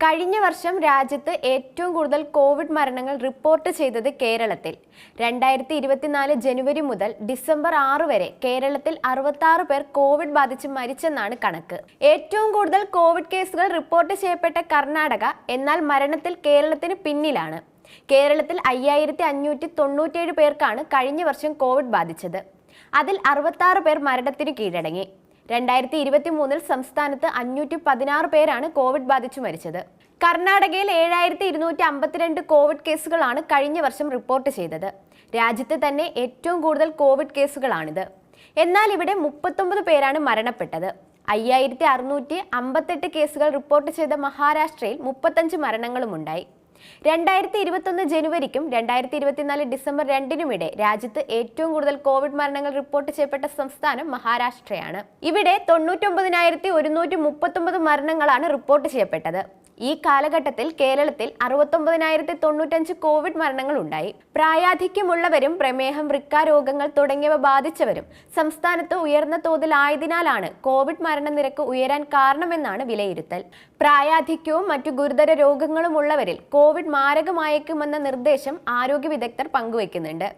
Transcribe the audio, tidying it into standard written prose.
കഴിഞ്ഞ വർഷം രാജ്യത്ത് ഏറ്റവും കൂടുതൽ കോവിഡ് മരണങ്ങൾ റിപ്പോർട്ട് ചെയ്തത് കേരളത്തിൽ. 2024 ജനുവരി മുതൽ ഡിസംബർ 6 വരെ കേരളത്തിൽ 66 പേർ കോവിഡ് ബാധിച്ച് മരിച്ചെന്നാണ് കണക്ക്. ഏറ്റവും കൂടുതൽ കോവിഡ് കേസുകൾ റിപ്പോർട്ട് ചെയ്യപ്പെട്ട കർണാടക, എന്നാൽ മരണത്തിൽ കേരളത്തിന് പിന്നിലാണ്. കേരളത്തിൽ 5597 പേർക്കാണ് കഴിഞ്ഞ വർഷം കോവിഡ് ബാധിച്ചത്. അതിൽ 66 പേർ മരണത്തിന് കീഴടങ്ങി. 2023 സംസ്ഥാനത്ത് 516 പേരാണ് കോവിഡ് ബാധിച്ചു മരിച്ചത്. കർണാടകയിൽ 7252 കോവിഡ് കേസുകളാണ് കഴിഞ്ഞ വർഷം റിപ്പോർട്ട് ചെയ്തത്. രാജ്യത്ത് തന്നെ ഏറ്റവും കൂടുതൽ കോവിഡ് കേസുകളാണിത്. എന്നാൽ ഇവിടെ 39 പേരാണ് മരണപ്പെട്ടത്. 5658 കേസുകൾ റിപ്പോർട്ട് ചെയ്ത മഹാരാഷ്ട്രയിൽ 35 മരണങ്ങളുമുണ്ടായി. 2021 ജനുവരിക്കും 2024 ഡിസംബർ 2-നുമിടെ രാജ്യത്ത് ഏറ്റവും കൂടുതൽ കോവിഡ് മരണങ്ങൾ റിപ്പോർട്ട് ചെയ്യപ്പെട്ട സംസ്ഥാനം മഹാരാഷ്ട്രയാണ്. ഇവിടെ 99,139 മരണങ്ങളാണ് റിപ്പോർട്ട് ചെയ്യപ്പെട്ടത്. ഈ കാലഘട്ടത്തിൽ കേരളത്തിൽ 69,095 കോവിഡ് മരണങ്ങൾ ഉണ്ടായി. പ്രായാധിക്യമുള്ളവരും പ്രമേഹം, വൃക്ക രോഗങ്ങൾ തുടങ്ങിയവ ബാധിച്ചവരും സംസ്ഥാനത്ത് ഉയർന്ന തോതിലായതിനാലാണ് കോവിഡ് മരണനിരക്ക് ഉയരാൻ കാരണമെന്നാണ് വിലയിരുത്തൽ. പ്രായാധിക്യവും മറ്റു ഗുരുതര രോഗങ്ങളും ഉള്ളവരിൽ കോവിഡ് മാരകമായേക്കുമെന്ന നിർദ്ദേശം ആരോഗ്യ വിദഗ്ധർ പങ്കുവയ്ക്കുന്നുണ്ട്.